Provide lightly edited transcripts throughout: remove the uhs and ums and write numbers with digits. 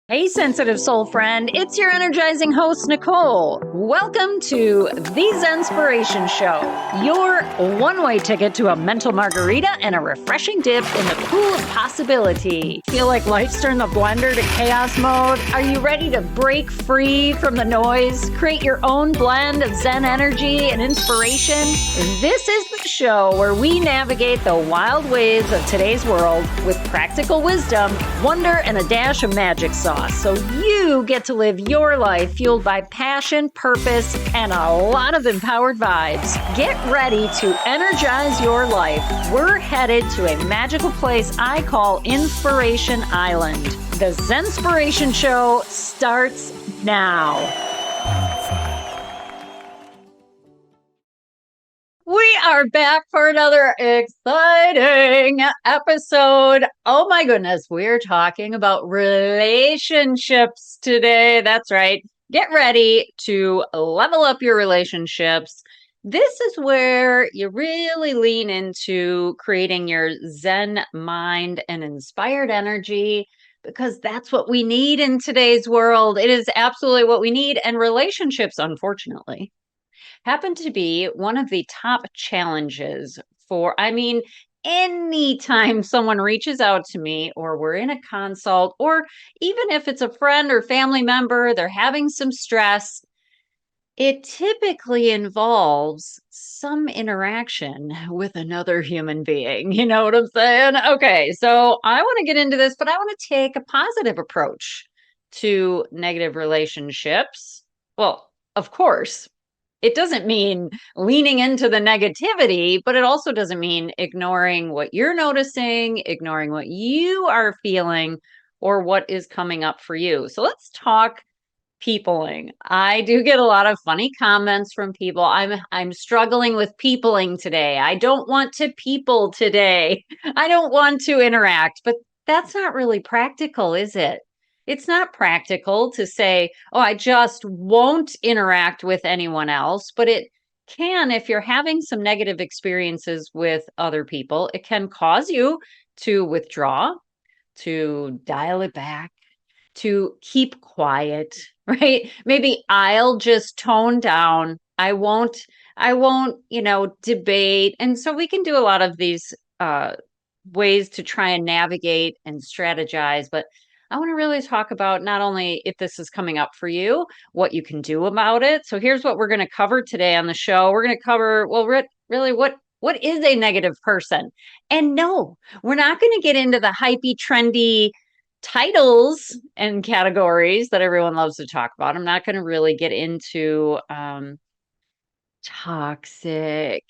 Hey, sensitive soul friend, it's your energizing host, Nicole. Welcome to the Zenspiration Show, your one-way ticket to a mental margarita and a refreshing dip in the pool of possibility. Feel like life's turned the blender to chaos mode? Are you ready to break free from the noise? Create your own blend of Zen energy and inspiration? This is the show where we navigate the wild ways of today's world with practical wisdom, wonder, and a dash of magic sauce. So you get to live your life fueled by passion, purpose, and a lot of empowered vibes. Get ready to energize your life. We're headed to a magical place I call Inspiration Island. The Zenspiration Show starts now. We are back for another exciting episode. Oh my goodness, we're talking about relationships today. That's right. Get ready to level up your relationships. This is where you really lean into creating your Zen mind and inspired energy, because that's what we need in today's world. It is absolutely what we need. And relationships, unfortunately, happen to be one of the top challenges anytime someone reaches out to me or we're in a consult, or even if it's a friend or family member, they're having some stress, it typically involves some interaction with another human being. You know what I'm saying? Okay, so I want to get into this, but I want to take a positive approach to negative relationships. Well, of course, it doesn't mean leaning into the negativity, but it also doesn't mean ignoring what you're noticing, ignoring what you are feeling, or what is coming up for you. So let's talk peopling. I do get a lot of funny comments from people. I'm struggling with peopling today. I don't want to people today. I don't want to interact, but that's not really practical, is it? It's not practical to say, oh, I just won't interact with anyone else, but it can, if you're having some negative experiences with other people, it can cause you to withdraw, to dial it back, to keep quiet, right? Maybe I'll just tone down. I won't, debate. And so we can do a lot of these ways to try and navigate and strategize, but I want to really talk about not only if this is coming up for you, what you can do about it. So here's what we're going to cover today on the show. We're going to cover, well, really what is a negative person? And no, we're not going to get into the hypey, trendy titles and categories that everyone loves to talk about. I'm not going to really get into toxic,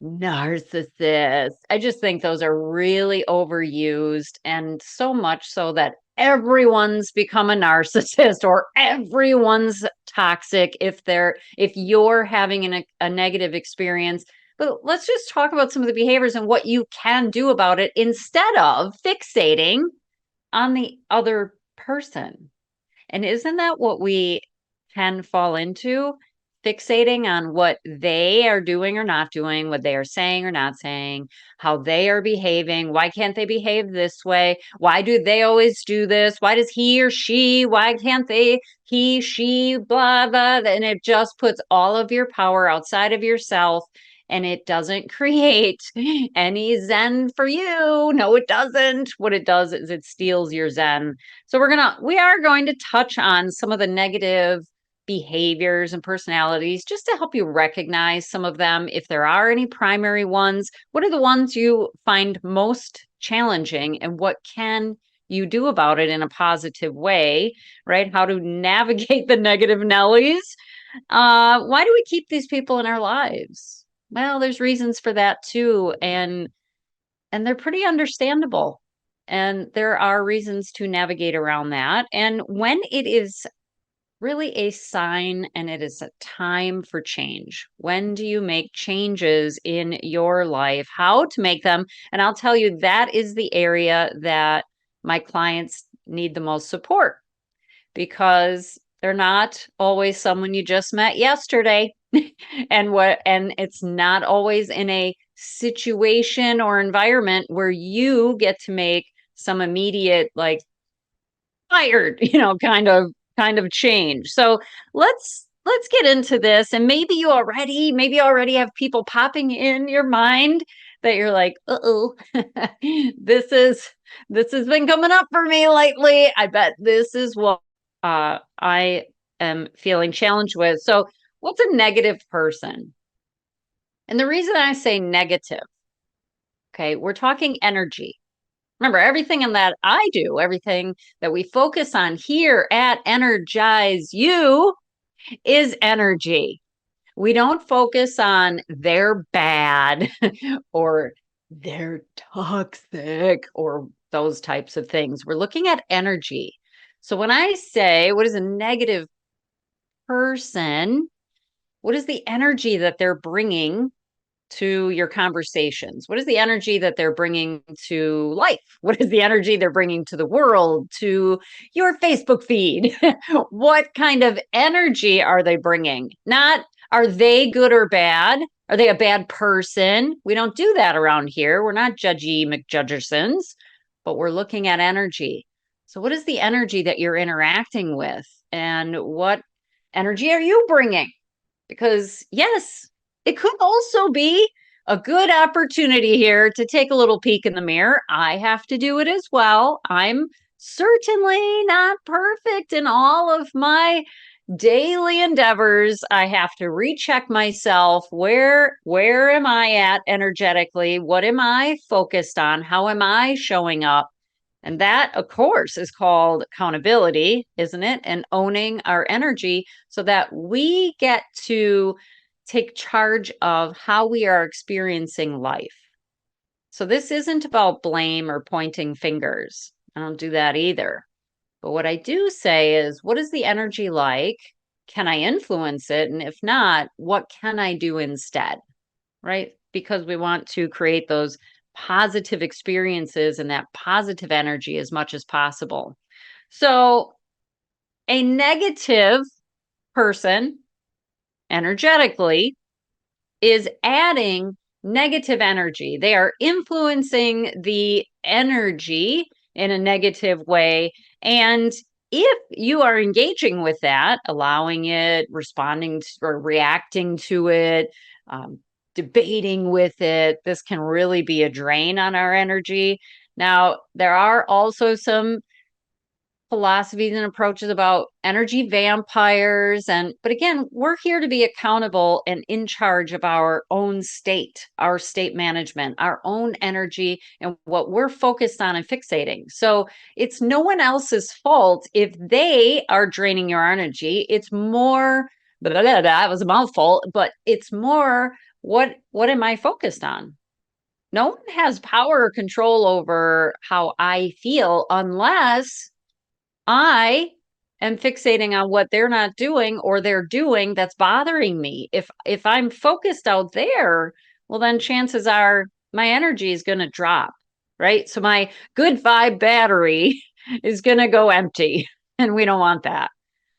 narcissist. I just think those are really overused, and so much so that everyone's become a narcissist or everyone's toxic if you're having a negative experience. But let's just talk about some of the behaviors and what you can do about it instead of fixating on the other person. And isn't that what we can fall into? Fixating on what they are doing or not doing, what they are saying or not saying, how they are behaving. Why can't they behave this way? Why do they always do this? Why does he or she? Why can't they? He, she, blah, blah. And it just puts all of your power outside of yourself, and it doesn't create any Zen for you. No, it doesn't. What it does is it steals your Zen. So we are going to touch on some of the negative behaviors and personalities just to help you recognize some of them. If there are any primary ones, what are the ones you find most challenging, and what can you do about it in a positive way, right? How to navigate the negative Nellies. Why do we keep these people in our lives? Well, there's reasons for that too. And they're pretty understandable. And there are reasons to navigate around that. And when it is really a sign and it is a time for change. When do you make changes in your life? How to make them? And I'll tell you, that is the area that my clients need the most support, because they're not always someone you just met yesterday. and it's not always in a situation or environment where you get to make some immediate, like, fired, kind of change. So let's get into this. And maybe you already have people popping in your mind that you're like, uh-oh, this has been coming up for me lately. I bet this is what I am feeling challenged with. So what's a negative person? And the reason I say negative, okay, we're talking energy. Remember, everything in that I do, everything that we focus on here at Energize You is energy. We don't focus on they're bad or they're toxic or those types of things. We're looking at energy. So when I say, what is a negative person? What is the energy that they're bringing to your conversations? What is the energy that they're bringing to life? What is the energy they're bringing to the world, to your Facebook feed? What kind of energy are they bringing? Not, are they good or bad? Are they a bad person? We don't do that around here. We're not judgy McJudgersons, but we're looking at energy. So what is the energy that you're interacting with? And what energy are you bringing? Because yes, it could also be a good opportunity here to take a little peek in the mirror. I have to do it as well. I'm certainly not perfect in all of my daily endeavors. I have to recheck myself. Where am I at energetically? What am I focused on? How am I showing up? And that, of course, is called accountability, isn't it? And owning our energy so that we get to take charge of how we are experiencing life. So this isn't about blame or pointing fingers. I don't do that either. But what I do say is, what is the energy like? Can I influence it? And if not, what can I do instead? Right? Because we want to create those positive experiences and that positive energy as much as possible. So a negative person energetically is adding negative energy. They are influencing the energy in a negative way. And if you are engaging with that, allowing it, responding to, or reacting to it, debating with it, this can really be a drain on our energy. Now, there are also some philosophies and approaches about energy vampires, but again, we're here to be accountable and in charge of our own state, our state management, our own energy, and what we're focused on and fixating. So it's no one else's fault if they are draining your energy. It's more that was a mouthful, but it's more, what am I focused on? No one has power or control over how I feel unless I am fixating on what they're not doing or they're doing that's bothering me. If I'm focused out there, well, then chances are my energy is going to drop, right? So my good vibe battery is going to go empty, and we don't want that.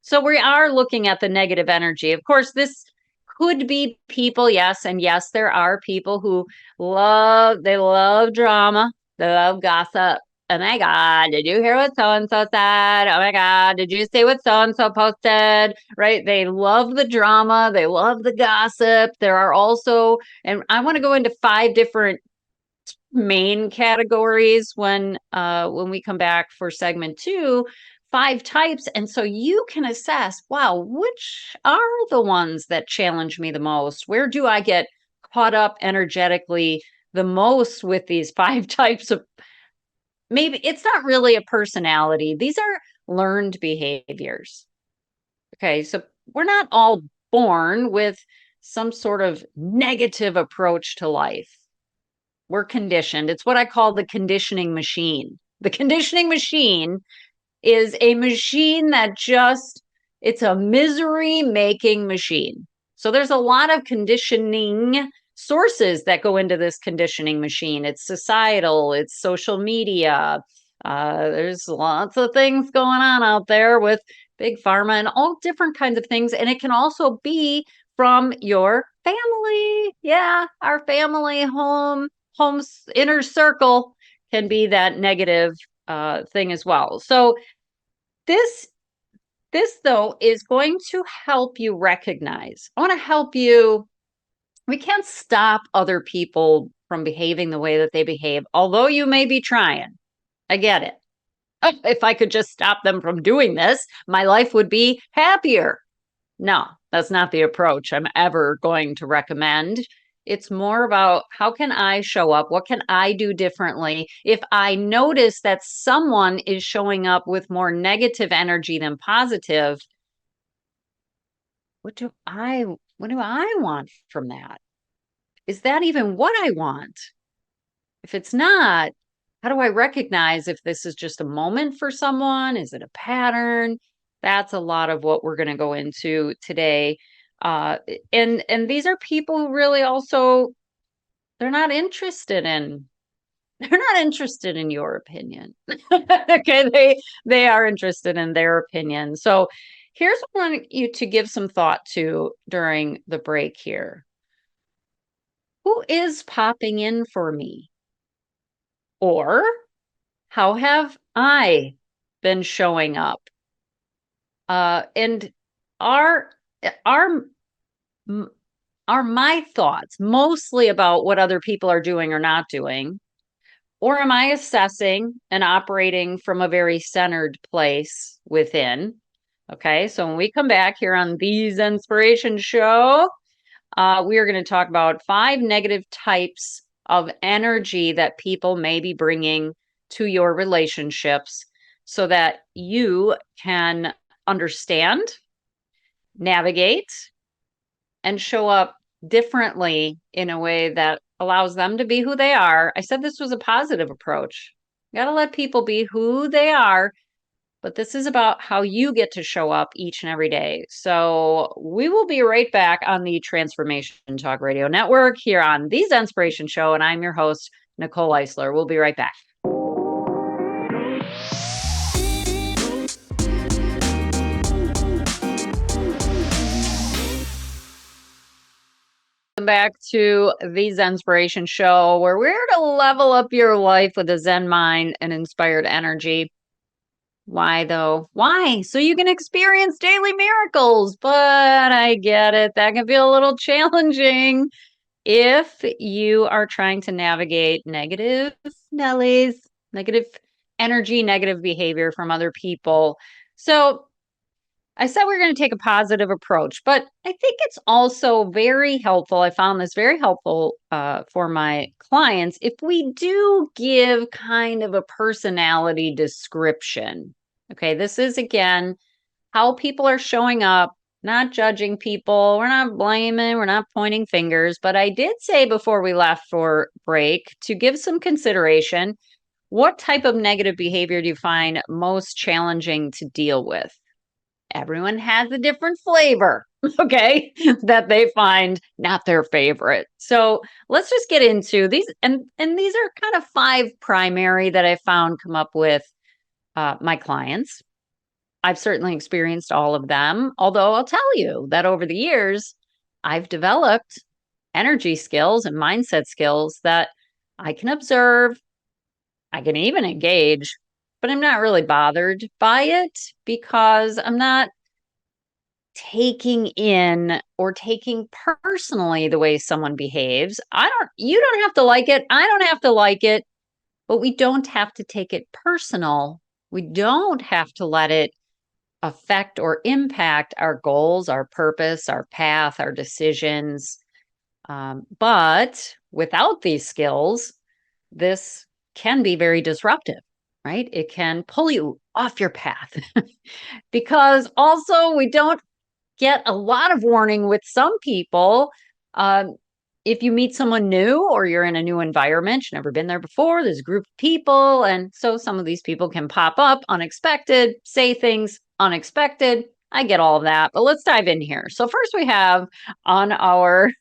So we are looking at the negative energy. Of course, this could be people, yes, and yes, there are people who love drama, they love gossip. Oh my God, did you hear what so-and-so said? Oh my God, did you see what so-and-so posted? Right? They love the drama. They love the gossip. There are also, and I want to go into 5 different main categories when we come back for segment 2, 5 types. And so you can assess, wow, which are the ones that challenge me the most? Where do I get caught up energetically the most with these 5 types of, maybe it's not really a personality. These are learned behaviors. Okay, so we're not all born with some sort of negative approach to life. We're conditioned. It's what I call the conditioning machine. The conditioning machine is a machine that it's a misery making machine. So there's a lot of conditioning sources that go into this conditioning machine. It's societal, it's social media. There's lots of things going on out there with big pharma and all different kinds of things. And it can also be from your family. Yeah, our family, home's inner circle can be that negative thing as well. So This though is going to help you recognize. I want to help you. We can't stop other people from behaving the way that they behave, although you may be trying. I get it. Oh, if I could just stop them from doing this, my life would be happier. No, that's not the approach I'm ever going to recommend. It's more about how can I show up? What can I do differently? If I notice that someone is showing up with more negative energy than positive, what do I want from that? Is that even what I want? If it's not, how do I recognize if this is just a moment for someone? Is it a pattern? That's a lot of what we're going to go into today. And these are people who really also they're not interested in your opinion. Okay, they are interested in their opinion. So here's what I want you to give some thought to during the break here. Who is popping in for me? Or how have I been showing up? And are are my thoughts mostly about what other people are doing or not doing? Or am I assessing and operating from a very centered place within? Okay, so when we come back here on the Zenspiration show, we are going to talk about 5 negative types of energy that people may be bringing to your relationships so that you can understand, navigate, and show up differently in a way that allows them to be who they are. I said this was a positive approach. You got to let people be who they are, but this is about how you get to show up each and every day. So we will be right back on the Transformation Talk Radio Network here on the Zenspiration Show, and I'm your host, Nicole Eisler. We'll be right back. Welcome back to the Zenspiration Show, where we're to level up your life with a Zen mind and inspired energy. Why though? Why? So you can experience daily miracles. But I get it. That can feel a little challenging if you are trying to navigate negative Nellies, negative energy, negative behavior from other people. So I said we're going to take a positive approach, but I think it's also very helpful. I found this very helpful for my clients if we do give kind of a personality description. Okay, this is again how people are showing up, not judging people. We're not blaming, we're not pointing fingers. But I did say before we left for break to give some consideration. What type of negative behavior do you find most challenging to deal with? Everyone has a different flavor, okay, that they find not their favorite. So let's just get into these. And these are kind of 5 primary that I found come up with my clients. I've certainly experienced all of them, although I'll tell you that over the years, I've developed energy skills and mindset skills that I can observe. I can even engage, but I'm not really bothered by it because I'm not taking in or taking personally the way someone behaves. You don't have to like it. I don't have to like it, but we don't have to take it personal. We don't have to let it affect or impact our goals, our purpose, our path, our decisions. But without these skills, this can be very disruptive, right? It can pull you off your path because also we don't get a lot of warning with some people. If you meet someone new or you're in a new environment, you've never been there before, there's a group of people. And so some of these people can pop up unexpected, say things unexpected. I get all of that, but let's dive in here. So first we have on our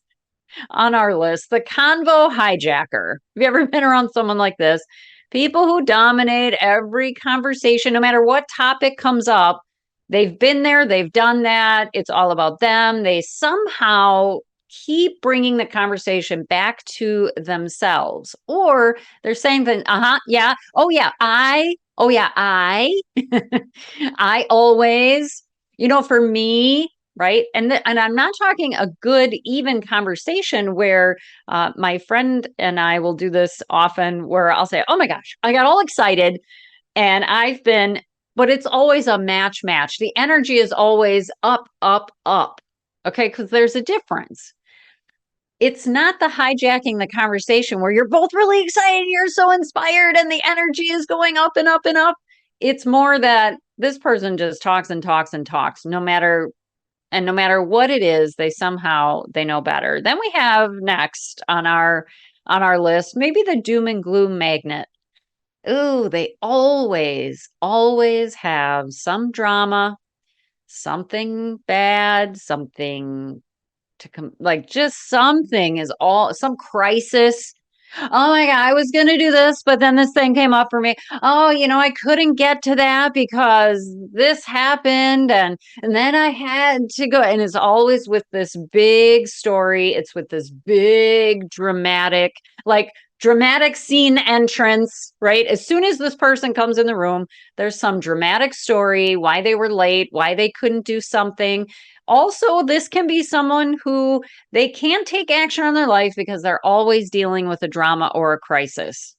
list, the convo hijacker. Have you ever been around someone like this? People who dominate every conversation, no matter what topic comes up. They've been there, they've done that. It's all about them. They somehow keep bringing the conversation back to themselves, or they're saying that, yeah, oh yeah, Oh yeah, I always, for me, right? And I'm not talking a good, even conversation where my friend and I will do this often where I'll say, oh my gosh, I got all excited and but it's always a match. The energy is always up, up, up. Okay, because there's a difference. It's not the hijacking the conversation where you're both really excited, you're so inspired, and the energy is going up and up and up. It's more that this person just talks and talks and talks, no matter what it is, they know better. Then we have next on our list, maybe the doom and gloom magnet. Ooh, they always have some drama, something bad, something like just something is some crisis. Oh my God, I was going to do this, but then this thing came up for me. Oh, I couldn't get to that because this happened and then I had to go. And it's always with this big story. It's with this big dramatic scene entrance, right? As soon as this person comes in the room, there's some dramatic story, why they were late, why they couldn't do something. Also, this can be someone who they can't take action on their life because they're always dealing with a drama or a crisis.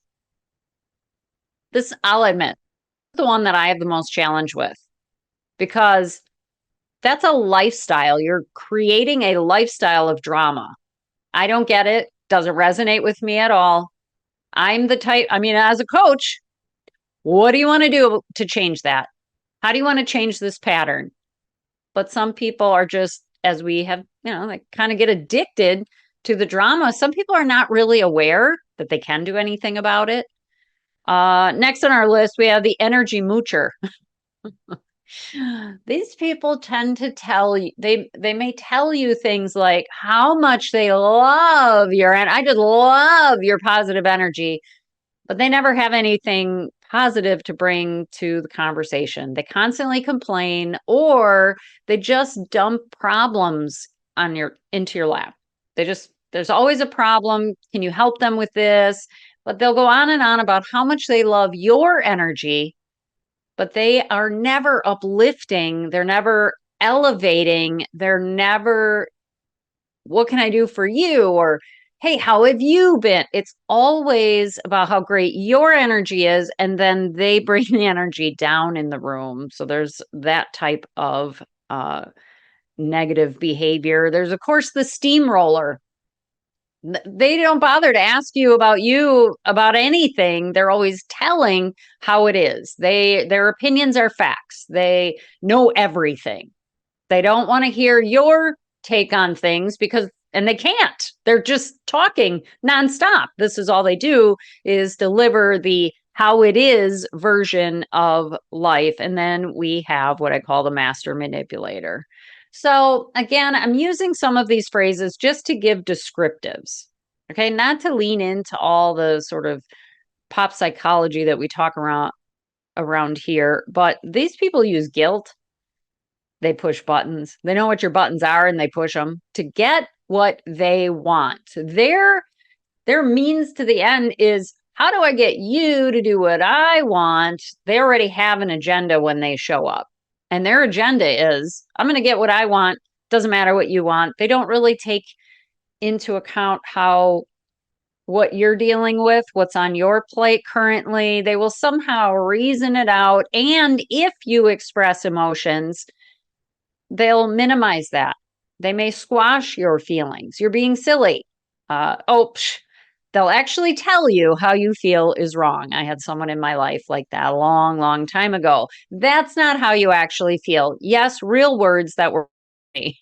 This, I'll admit, the one that I have the most challenge with because that's a lifestyle. You're creating a lifestyle of drama. I don't get it. Doesn't resonate with me at all. I'm the type, as a coach, what do you want to do to change that? How do you want to change this pattern? But some people are just, as we have, they kind of get addicted to the drama. Some people are not really aware that they can do anything about it. Next on our list, we have the energy moocher. These people tend to tell you, they may tell you things like how much they love and I just love your positive energy, but they never have anything positive to bring to the conversation. They constantly complain or they just dump problems into your lap. There's always a problem. Can you help them with this? But they'll go on and on about how much they love your energy, but they are never uplifting. They're never elevating. They're never, what can I do for you? Or, hey, how have you been? It's always about how great your energy is. And then they bring the energy down in the room. So there's that type of negative behavior. There's, of course, the steamroller. They don't bother to ask you about anything. They're always telling how it is. Their opinions are facts. They know everything. They don't want to hear your take on things and they can't. They're just talking nonstop. This is all they do is deliver the how it is version of life. And then we have what I call the master manipulator. So again, I'm using some of these phrases just to give descriptives, okay? Not to lean into all the sort of pop psychology that we talk around here, but these people use guilt. They push buttons. They know what your buttons are and they push them to get what they want. Their means to the end is, how do I get you to do what I want? They already have an agenda when they show up. And their agenda is, I'm going to get what I want. Doesn't matter what you want. They don't really take into account what you're dealing with, what's on your plate currently. They will somehow reason it out. And if you express emotions, they'll minimize that. They may squash your feelings. You're being silly. They'll actually tell you how you feel is wrong. I had someone in my life like that a long, long time ago. That's not how you actually feel. Yes, real words that were me,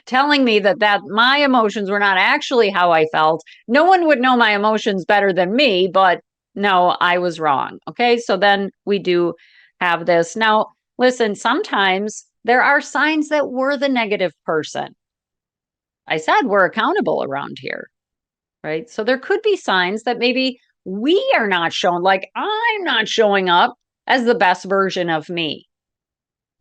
telling me that my emotions were not actually how I felt. No one would know my emotions better than me, but no, I was wrong. Okay, so then we do have this. Now, listen, sometimes there are signs that we're the negative person. I said we're accountable around here. Right? So there could be signs that maybe we are not shown, like I'm not showing up as the best version of me.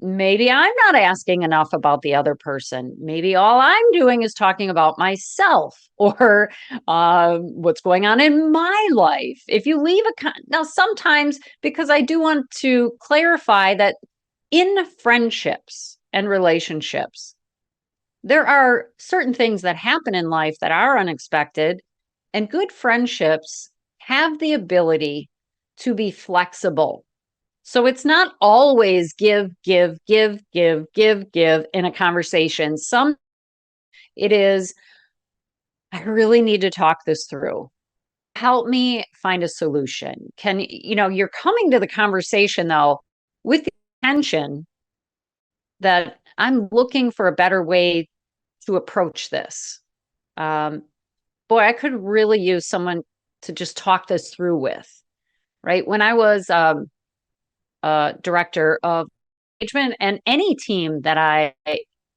maybe I'm not asking enough about the other person. Maybe all I'm doing is talking about myself or what's going on in my life. If you leave now, sometimes, because I do want to clarify that in friendships and relationships, there are certain things that happen in life that are unexpected, and good friendships have the ability to be flexible. So it's not always give in a conversation. Some it is, I really need to talk this through. Help me find a solution. You're coming to the conversation though with the intention that I'm looking for a better way to approach this. Boy, I could really use someone to just talk this through with, right? When I was director of engagement, and any team that I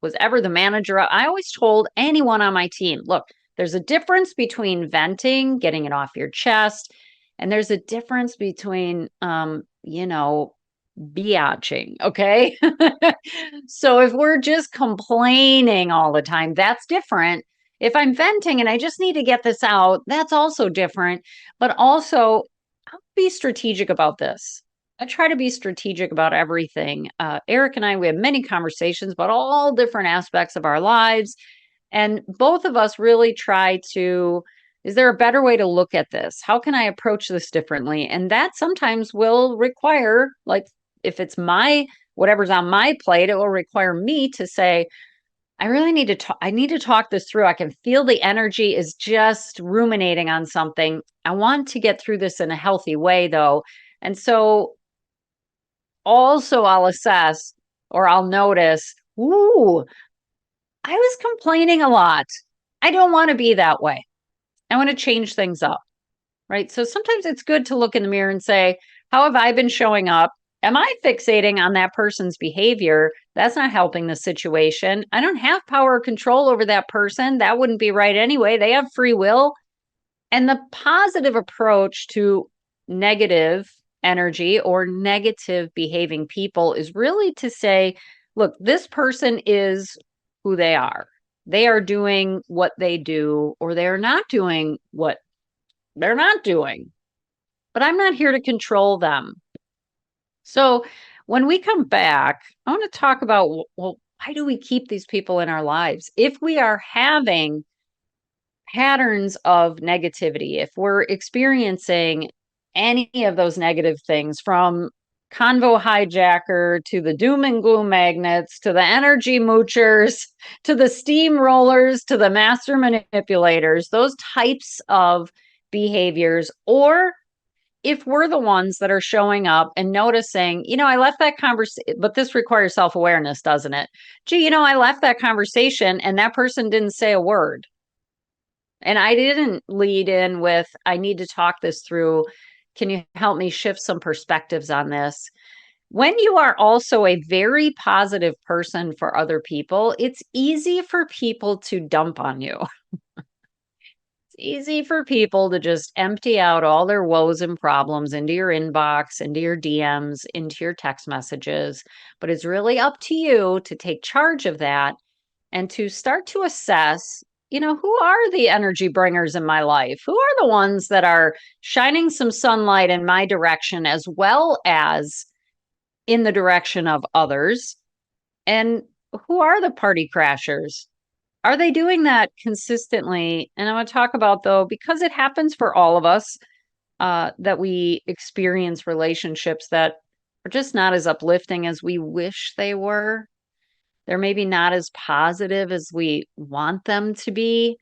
was ever the manager of, I always told anyone on my team, look, there's a difference between venting, getting it off your chest, and there's a difference between, biatching. Okay. So if we're just complaining all the time, that's different. If I'm venting and I just need to get this out, that's also different. But also, I'll be strategic about this. I try to be strategic about everything. Eric and I, we have many conversations about all different aspects of our lives. And both of us really try to, is there a better way to look at this? How can I approach this differently? And that sometimes will require, like, if it's whatever's on my plate, it will require me to say, I really need to talk. I need to talk this through. I can feel the energy is just ruminating on something. I want to get through this in a healthy way, though. And so also I'll assess, or I'll notice, ooh, I was complaining a lot. I don't want to be that way. I want to change things up, right? So sometimes it's good to look in the mirror and say, how have I been showing up? Am I fixating on that person's behavior? That's not helping the situation. I don't have power or control over that person. That wouldn't be right anyway. They have free will. And the positive approach to negative energy or negative behaving people is really to say, look, this person is who they are. They are doing what they do, or they are not doing what they're not doing. But I'm not here to control them. So when we come back, I want to talk about, well, why do we keep these people in our lives? If we are having patterns of negativity, if we're experiencing any of those negative things, from convo hijacker to the doom and gloom magnets to the energy moochers to the steamrollers to the master manipulators, those types of behaviors, or if we're the ones that are showing up and noticing, I left that conversation, but this requires self-awareness, doesn't it? Gee, I left that conversation and that person didn't say a word. And I didn't lead in with, I need to talk this through. Can you help me shift some perspectives on this? When you are also a very positive person for other people, it's easy for people to dump on you. It's easy for people to just empty out all their woes and problems into your inbox, into your DMs, into your text messages. But it's really up to you to take charge of that and to start to assess, who are the energy bringers in my life? Who are the ones that are shining some sunlight in my direction as well as in the direction of others? And who are the party crashers? Are they doing that consistently? And I want to talk about, though, because it happens for all of us, that we experience relationships that are just not as uplifting as we wish they were. They're maybe not as positive as we want them to be.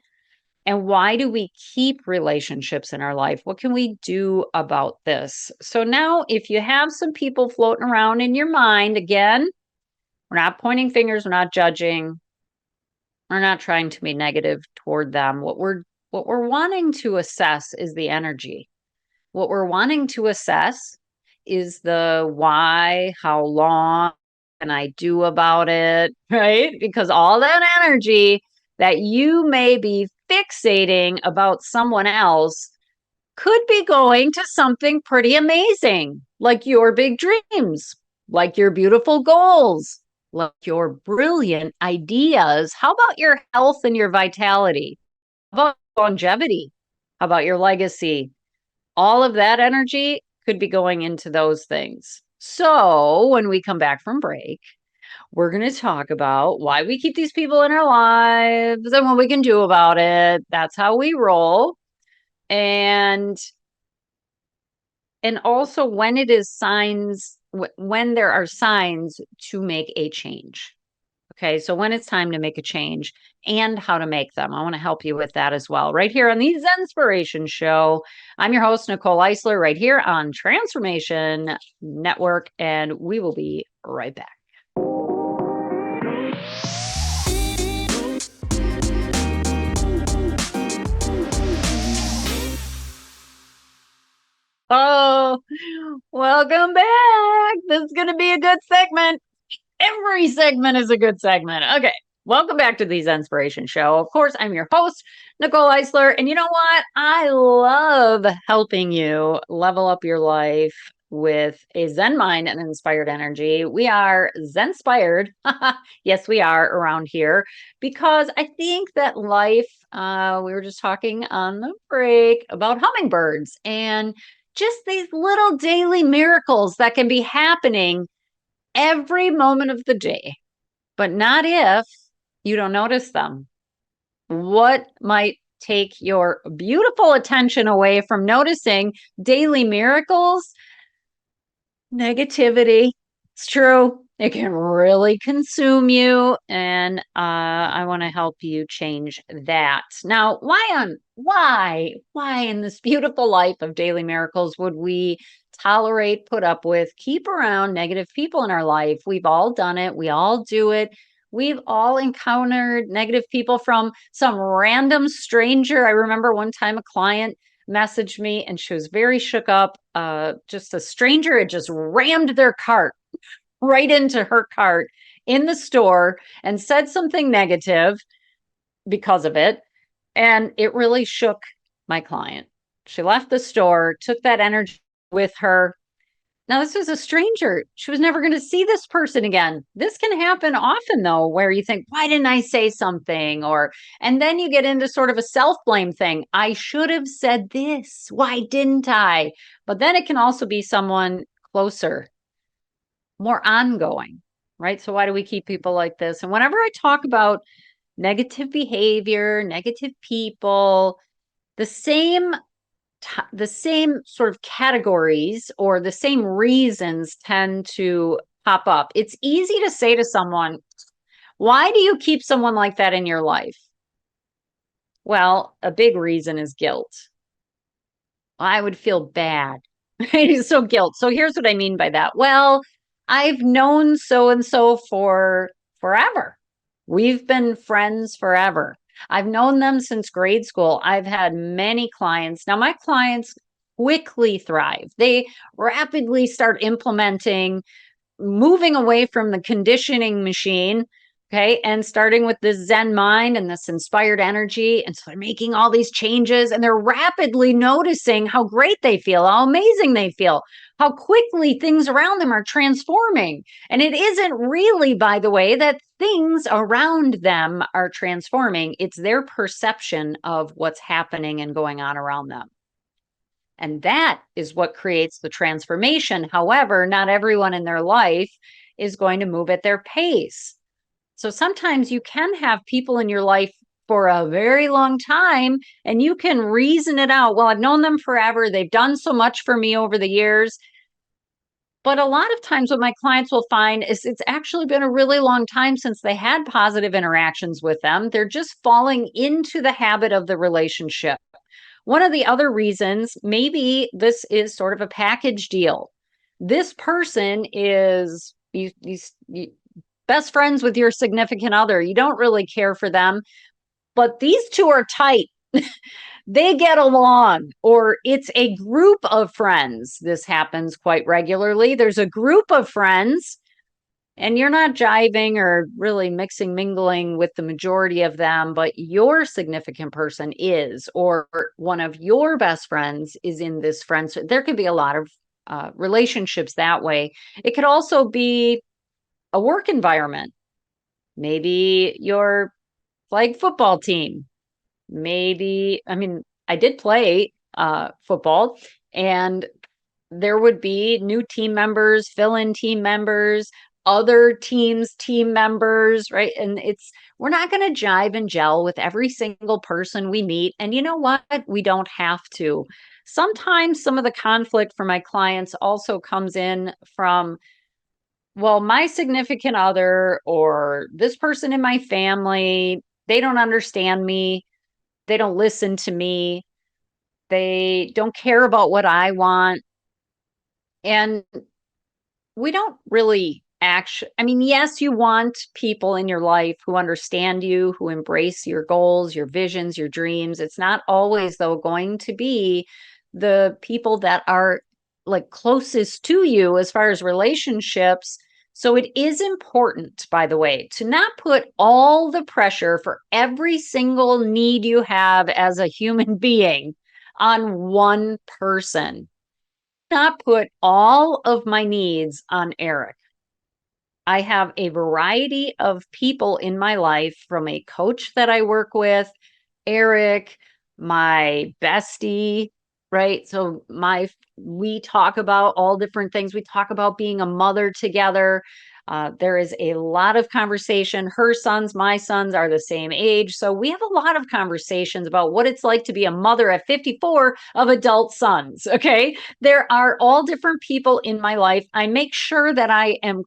And why do we keep relationships in our life? What can we do about this? So now, if you have some people floating around in your mind, again, we're not pointing fingers, we're not judging, we're not trying to be negative toward them. What we're wanting to assess is the energy. What we're wanting to assess is the why, how long can I do about it, right? Because all that energy that you may be fixating about someone else could be going to something pretty amazing, like your big dreams, like your beautiful goals, like your brilliant ideas. How about your health and your vitality? How about longevity? How about your legacy? All of that energy could be going into those things. So when we come back from break, we're going to talk about why we keep these people in our lives and what we can do about it. That's how we roll. And also when it is signs, when there are signs to make a change. Okay, so when it's time to make a change and how to make them. I want to help you with that as well. Right here on the Zenspiration Show. I'm your host, Nicole Eisler, right here on Transformation Network, and we will be right back. Oh, welcome back. This is going to be a good segment. Every segment is a good segment. Okay. Welcome back to the Zenspiration Show. Of course, I'm your host, Nicole Eisler. And you know what? I love helping you level up your life with a Zen mind and inspired energy. We are Zenspired. Yes, we are around here because I think that life, we were just talking on the break about hummingbirds and just these little daily miracles that can be happening every moment of the day, but not if you don't notice them. What might take your beautiful attention away from noticing daily miracles? Negativity. It's true. It can really consume you. And I want to help you change that. Now, why in this beautiful life of daily miracles would we tolerate, put up with, keep around negative people in our life? We've all done it. We all do it. We've all encountered negative people from some random stranger. I remember one time a client messaged me and she was very shook up. Just a stranger had just rammed their cart right into her cart in the store and said something negative because of it. And it really shook my client. She left the store, took that energy with her. Now, this was a stranger. She was never going to see this person again. This can happen often, though, where you think, why didn't I say something? And then you get into sort of a self-blame thing. I should have said this. Why didn't I? But then it can also be someone closer, more ongoing, right? So why do we keep people like this? And whenever I talk about negative behavior, negative people, the same sort of categories or the same reasons tend to pop up. It's easy to say to someone, why do you keep someone like that in your life? Well, a big reason is guilt. I would feel bad. Right? So guilt. So here's what I mean by that. Well, I've known so-and-so for forever. We've been friends forever. I've known them since grade school. I've had many clients. Now, my clients quickly thrive. They rapidly start implementing, moving away from the conditioning machine, okay, and starting with this Zen mind and this inspired energy. And so they're making all these changes and they're rapidly noticing how great they feel, how amazing they feel, how quickly things around them are transforming. And it isn't really, by the way, that things around them are transforming. It's their perception of what's happening and going on around them. And that is what creates the transformation. However, not everyone in their life is going to move at their pace. So sometimes you can have people in your life for a very long time and you can reason it out. Well, I've known them forever. They've done so much for me over the years. But a lot of times what my clients will find is it's actually been a really long time since they had positive interactions with them. They're just falling into the habit of the relationship. One of the other reasons, maybe this is sort of a package deal. This person is you best friends with your significant other. You don't really care for them, but these two are tight. They get along, or it's a group of friends. This happens quite regularly. There's a group of friends and you're not jiving or really mingling with the majority of them, but your significant person is, or one of your best friends is in this friend. So there could be a lot of relationships that way. It could also be a work environment. Maybe your flag football team. Maybe, I mean, I did play football, and there would be new team members, fill-in team members, other teams, team members, right? And we're not going to jive and gel with every single person we meet. And you know what? We don't have to. Sometimes some of the conflict for my clients also comes in from, well, my significant other or this person in my family, they don't understand me. They don't listen to me. They don't care about what I want. And we don't really I mean, yes, you want people in your life who understand you, who embrace your goals, your visions, your dreams. It's not always, though, going to be the people that are like closest to you as far as relationships. So it is important, by the way, to not put all the pressure for every single need you have as a human being on one person. Not put all of my needs on Eric. I have a variety of people in my life, from a coach that I work with, Eric, my bestie, right? So we talk about all different things. We talk about being a mother together. There is a lot of conversation. Her sons, my sons are the same age. So we have a lot of conversations about what it's like to be a mother at 54 of adult sons. Okay. There are all different people in my life. I make sure that I am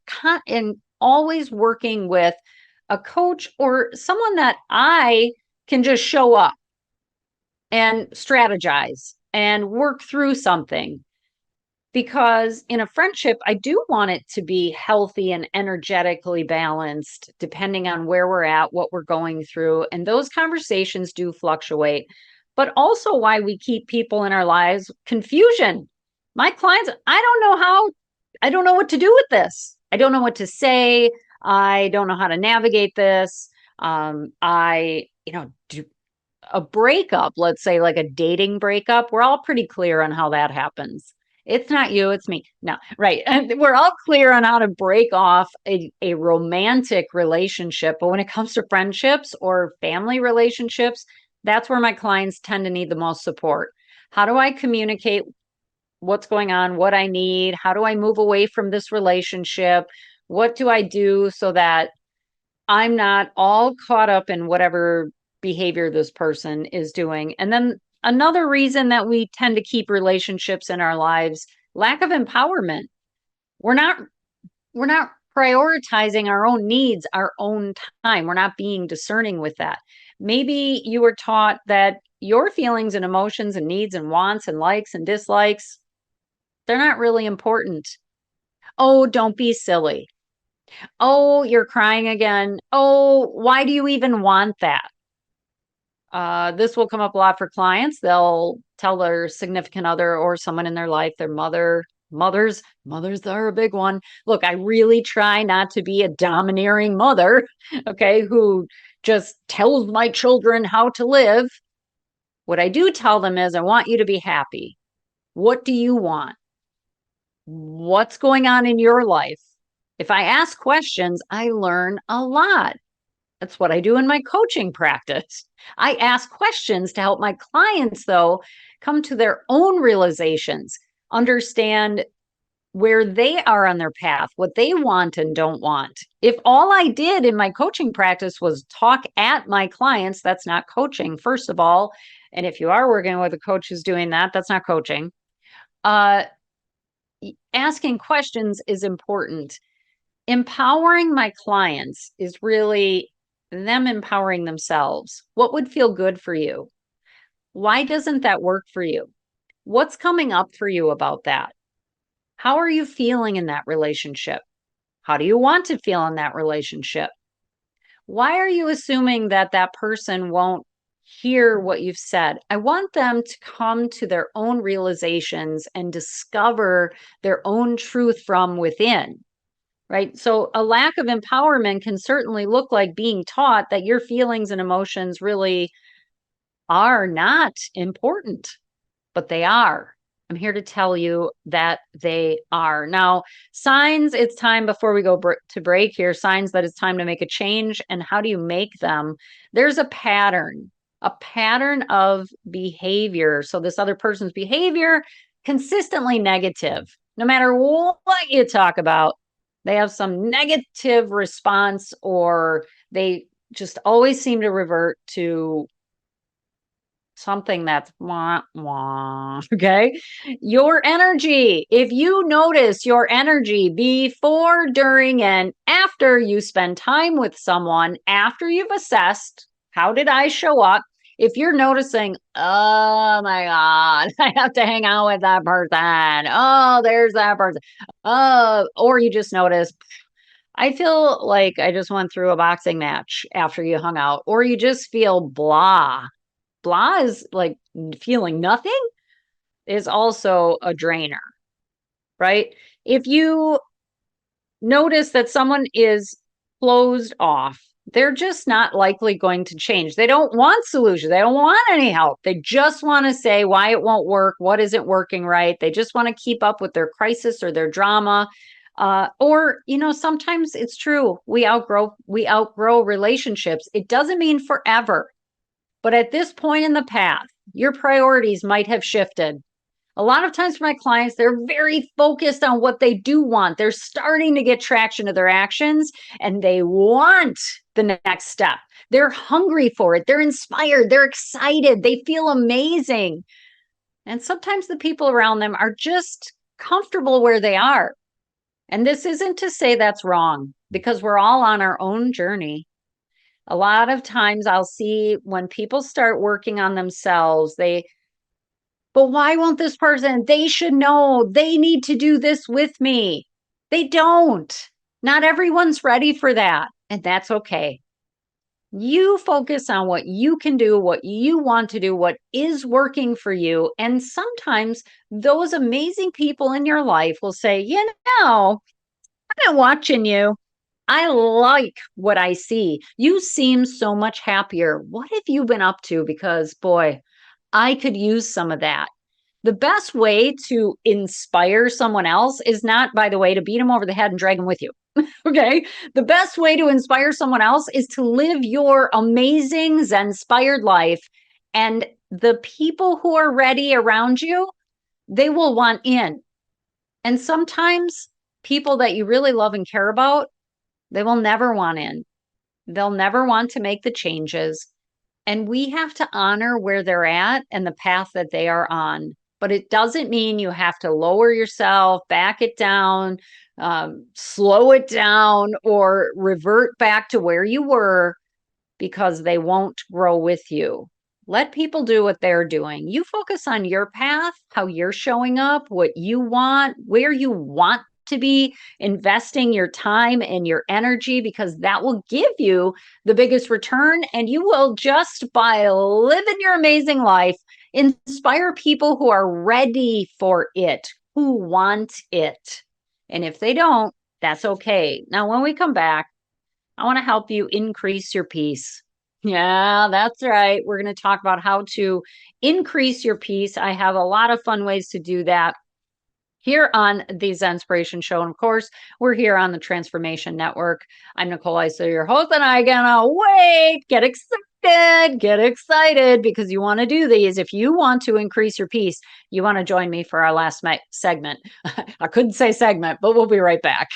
always working with a coach or someone that I can just show up and strategize and work through something. Because in a friendship, I do want it to be healthy and energetically balanced, depending on where we're at, what we're going through. And those conversations do fluctuate. But also, why we keep people in our lives, confusion. My clients, I don't know what to do with this. I don't know what to say. I don't know how to navigate this. Do a breakup, let's say like a dating breakup, we're all pretty clear on how that happens. It's not you, it's me. No, right. And we're all clear on how to break off a romantic relationship. But when it comes to friendships or family relationships, that's where my clients tend to need the most support. How do I communicate what's going on, what I need? How do I move away from this relationship? What do I do so that I'm not all caught up in whatever behavior this person is doing? And then another reason that we tend to keep relationships in our lives, lack of empowerment. We're not prioritizing our own needs, our own time. We're not being discerning with that. Maybe you were taught that your feelings and emotions and needs and wants and likes and dislikes, they're not really important. Oh, don't be silly. Oh, you're crying again. Oh, why do you even want that? This will come up a lot for clients. They'll tell their significant other or someone in their life, their mothers are a big one. Look, I really try not to be a domineering mother, okay, who just tells my children how to live. What I do tell them is, I want you to be happy. What do you want? What's going on in your life? If I ask questions, I learn a lot. That's what I do in my coaching practice. I ask questions to help my clients, though, come to their own realizations, understand where they are on their path, what they want and don't want. If all I did in my coaching practice was talk at my clients, that's not coaching, first of all. And if you are working with a coach who's doing that, that's not coaching. Asking questions is important. Empowering my clients is really them empowering themselves. What would feel good for you? Why doesn't that work for you? What's coming up for you about that? How are you feeling in that relationship? How do you want to feel in that relationship? Why are you assuming that that person won't hear what you've said? I want them to come to their own realizations and discover their own truth from within. Right. So a lack of empowerment can certainly look like being taught that your feelings and emotions really are not important, but they are. I'm here to tell you that they are. Now, signs it's time before we go to break here, signs that it's time to make a change. And how do you make them? There's a pattern of behavior. So this other person's behavior, consistently negative. No matter what you talk about, they have some negative response, or they just always seem to revert to something that's wah, wah. Okay. Your energy. If you notice your energy before, during, and after you spend time with someone, after you've assessed, how did I show up? If you're noticing, oh my God, I have to hang out with that person. Oh, there's that person. Oh, or you just notice, I feel like I just went through a boxing match after you hung out, or you just feel blah. Blah is like feeling nothing, is also a drainer, right? If you notice that someone is closed off, they're just not likely going to change. They don't want solutions. They don't want any help. They just want to say why it won't work, what isn't working right. They just want to keep up with their crisis or their drama. Or, sometimes it's true. We outgrow relationships. It doesn't mean forever. But at this point in the path, your priorities might have shifted. A lot of times for my clients, they're very focused on what they do want. They're starting to get traction to their actions, and they want the next step. They're hungry for it. They're inspired. They're excited. They feel amazing. And sometimes the people around them are just comfortable where they are. And this isn't to say that's wrong, because we're all on our own journey. A lot of times I'll see when people start working on themselves, but why won't this person? They should know. They need to do this with me. They don't. Not everyone's ready for that. And that's okay. You focus on what you can do, what you want to do, what is working for you. And sometimes those amazing people in your life will say, I've been watching you. I like what I see. You seem so much happier. What have you been up to? Because, boy, I could use some of that. The best way to inspire someone else is not, by the way, to beat them over the head and drag them with you. Okay. The best way to inspire someone else is to live your amazing Zen-inspired life. And the people who are ready around you, they will want in. And sometimes people that you really love and care about, they will never want in. They'll never want to make the changes. And we have to honor where they're at and the path that they are on. But it doesn't mean you have to lower yourself, back it down, slow it down, or revert back to where you were, because they won't grow with you. Let people do what they're doing. You focus on your path, how you're showing up, what you want, where you want to be investing your time and your energy, because that will give you the biggest return. And you will, just by living your amazing life, inspire people who are ready for it, who want it. And if they don't, that's okay. Now, when we come back, I want to help you increase your peace. Yeah, that's right. We're going to talk about how to increase your peace. I have a lot of fun ways to do that here on the Zenspiration Show. And of course, we're here on the Transformation Network. I'm Nicole Eisler, your host, and I cannot wait. Get excited, because you want to do these. If you want to increase your peace, you want to join me for our last segment. I couldn't say segment, but we'll be right back.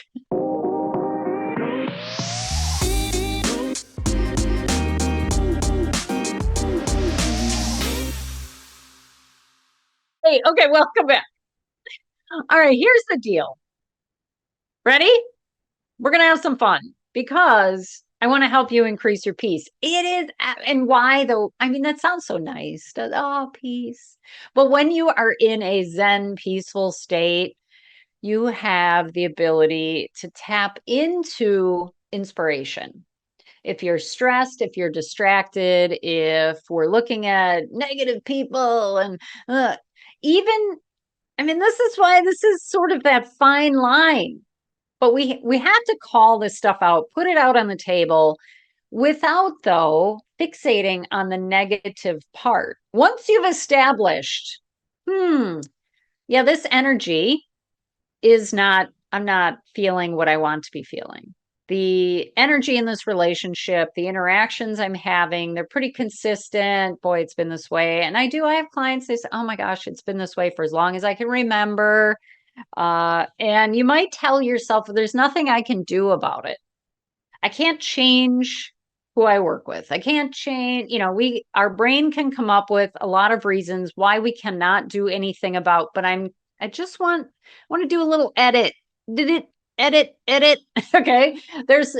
Hey, okay, welcome back. All right, here's the deal. Ready? We're going to have some fun, because I want to help you increase your peace. It is, and why though? I mean, that sounds so nice. Oh, peace. But when you are in a Zen peaceful state, you have the ability to tap into inspiration. If you're stressed, if you're distracted, if we're looking at negative people and even, I mean, this is why this is sort of that fine line. But we have to call this stuff out, put it out on the table, without, though, fixating on the negative part. Once you've established, yeah, this energy is not, I'm not feeling what I want to be feeling. The energy in this relationship, the interactions I'm having, they're pretty consistent. Boy, it's been this way. And I have clients, they say, oh my gosh, it's been this way for as long as I can remember. And you might tell yourself, there's nothing I can do about it. I can't change who I work with. I can't change, our brain can come up with a lot of reasons why we cannot do anything about, but I just want to do a little edit. Did it edit? Okay. There's,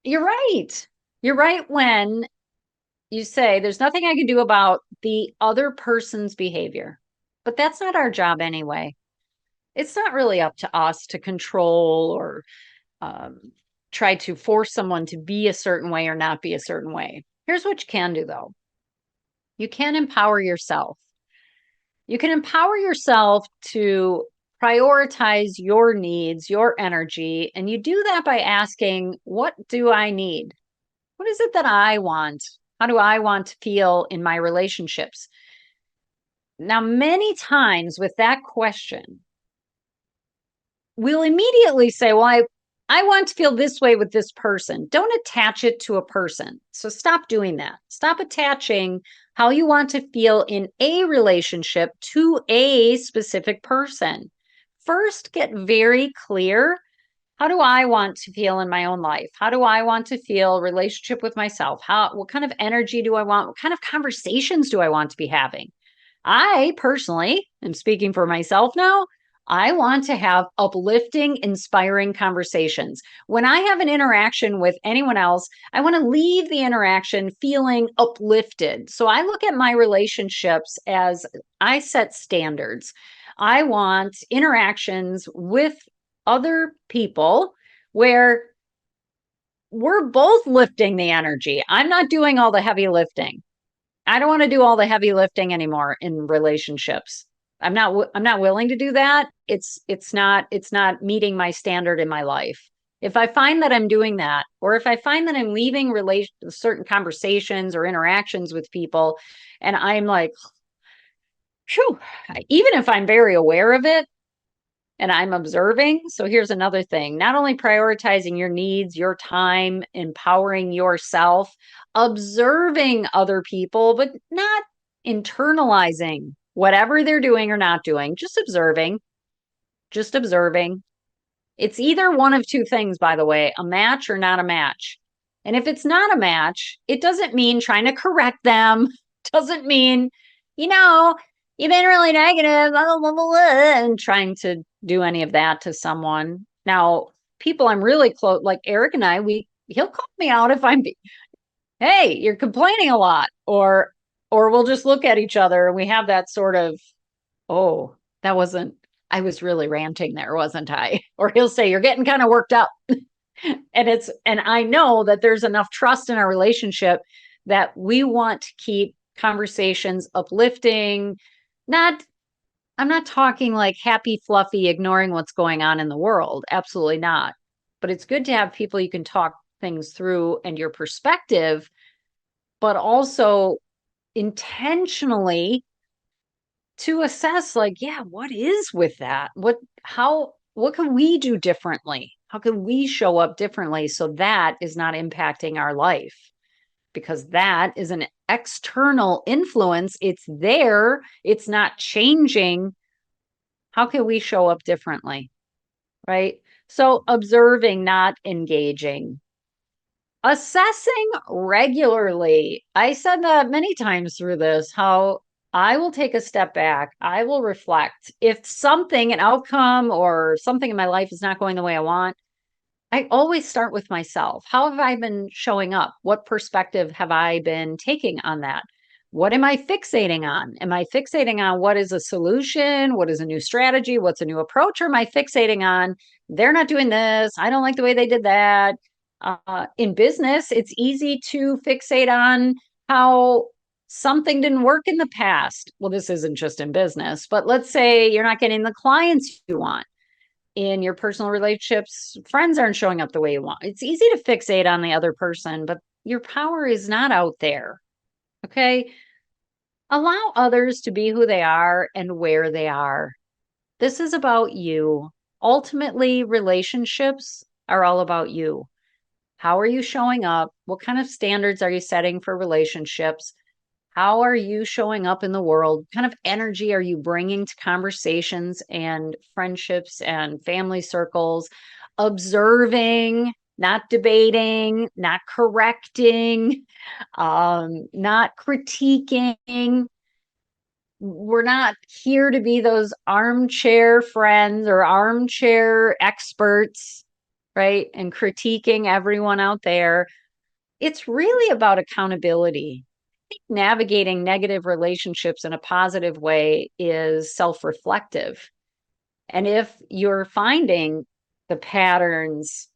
you're right. You're right when you say there's nothing I can do about the other person's behavior, but that's not our job anyway. It's not really up to us to control or um, try to force someone to be a certain way or not be a certain way. Here's what you can do though. You can empower yourself. You can empower yourself to prioritize your needs, your energy, and you do that by asking, what do I need? What is it that I want? How do I want to feel in my relationships? Now, many times with that question, we'll immediately say, well, I want to feel this way with this person. Don't attach it to a person. So stop doing that. Stop attaching how you want to feel in a relationship to a specific person. First, get very clear. How do I want to feel in my own life? How do I want to feel relationship with myself? What kind of energy do I want? What kind of conversations do I want to be having? I personally am speaking for myself now. I want to have uplifting, inspiring conversations. When I have an interaction with anyone else, I want to leave the interaction feeling uplifted. So I look at my relationships as I set standards. I want interactions with other people where we're both lifting the energy. I'm not doing all the heavy lifting. I don't want to do all the heavy lifting anymore in relationships. I'm not willing to do that. It's not meeting my standard in my life. If I find that I'm doing that, or if I find that I'm leaving certain conversations or interactions with people, and I'm like, phew, even if I'm very aware of it and I'm observing. So here's another thing, not only prioritizing your needs, your time, empowering yourself, observing other people, but not internalizing whatever they're doing or not doing, just observing, just observing. It's either one of two things, by the way, a match or not a match. And if it's not a match, it doesn't mean trying to correct them, doesn't mean, you know, you've been really negative, blah, blah, blah, blah, and trying to do any of that to someone. Now, people I'm really close, like Eric and I, he'll call me out if hey, you're complaining a lot, or we'll just look at each other and we have that sort of, oh, that wasn't, I was really ranting there, wasn't I? Or he'll say, you're getting kind of worked up. And I know that there's enough trust in our relationship that we want to keep conversations uplifting. Not, I'm not talking like happy, fluffy, ignoring what's going on in the world. Absolutely not. But it's good to have people you can talk things through and your perspective, but also intentionally to assess, like, yeah, what is with that? What can we do differently? How can we show up differently so that is not impacting our life? Because that is an external influence. It's there, it's not changing. How can we show up differently? Right? So observing, not engaging. Assessing regularly. I said that many times through this, how I will take a step back. I will reflect. If something, an outcome or something in my life is not going the way I want, I always start with myself. How have I been showing up? What perspective have I been taking on that? What am I fixating on? Am I fixating on what is a solution? What is a new strategy? What's a new approach? Or am I fixating on they're not doing this? I don't like the way they did that. In business, it's easy to fixate on how something didn't work in the past. Well, this isn't just in business, but let's say you're not getting the clients you want in your personal relationships, friends aren't showing up the way you want. It's easy to fixate on the other person, but your power is not out there. Okay. Allow others to be who they are and where they are. This is about you. Ultimately, relationships are all about you. How are you showing up? What kind of standards are you setting for relationships? How are you showing up in the world? What kind of energy are you bringing to conversations and friendships and family circles? Observing, not debating, not correcting, not critiquing. We're not here to be those armchair friends or armchair experts, right? And critiquing everyone out there. It's really about accountability. I think navigating negative relationships in a positive way is self-reflective. And if you're finding the patterns,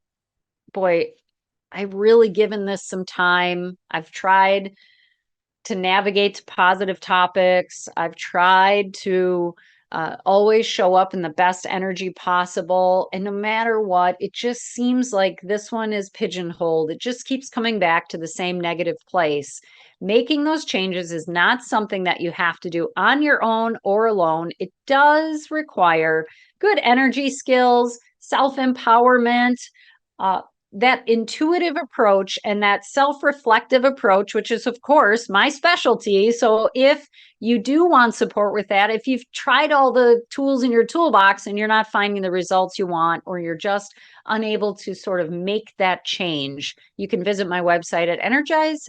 boy, I've really given this some time. I've tried to navigate to positive topics. I've tried to always show up in the best energy possible. And no matter what, it just seems like this one is pigeonholed. It just keeps coming back to the same negative place. Making those changes is not something that you have to do on your own or alone. It does require good energy skills, self-empowerment, that intuitive approach and that self-reflective approach, which is, of course, my specialty. So if you do want support with that, if you've tried all the tools in your toolbox and you're not finding the results you want, or you're just unable to sort of make that change, you can visit my website at energize-u.com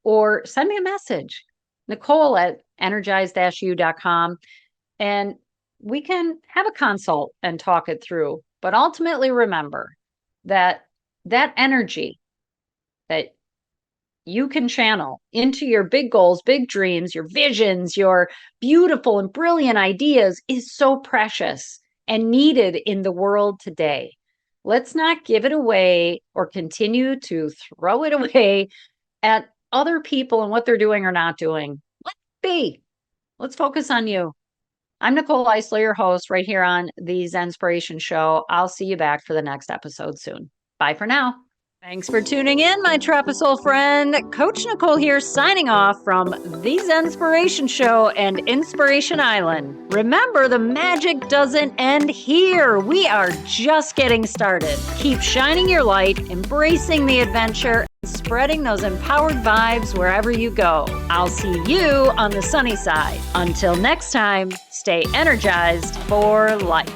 or send me a message, Nicole at energize-u.com, and we can have a consult and talk it through. But ultimately, remember that that energy that you can channel into your big goals, big dreams, your visions, your beautiful and brilliant ideas is so precious and needed in the world today. Let's not give it away or continue to throw it away at other people and what they're doing or not doing. Let's be. Let's focus on you. I'm Nicole Eisler, your host, right here on the Zenspiration Show. I'll see you back for the next episode soon. Bye for now. Thanks for tuning in, my Trapezoid friend. Coach Nicole here, signing off from the Zenspiration Show and Inspiration Island. Remember, the magic doesn't end here. We are just getting started. Keep shining your light, embracing the adventure, and spreading those empowered vibes wherever you go. I'll see you on the sunny side. Until next time, stay energized for life.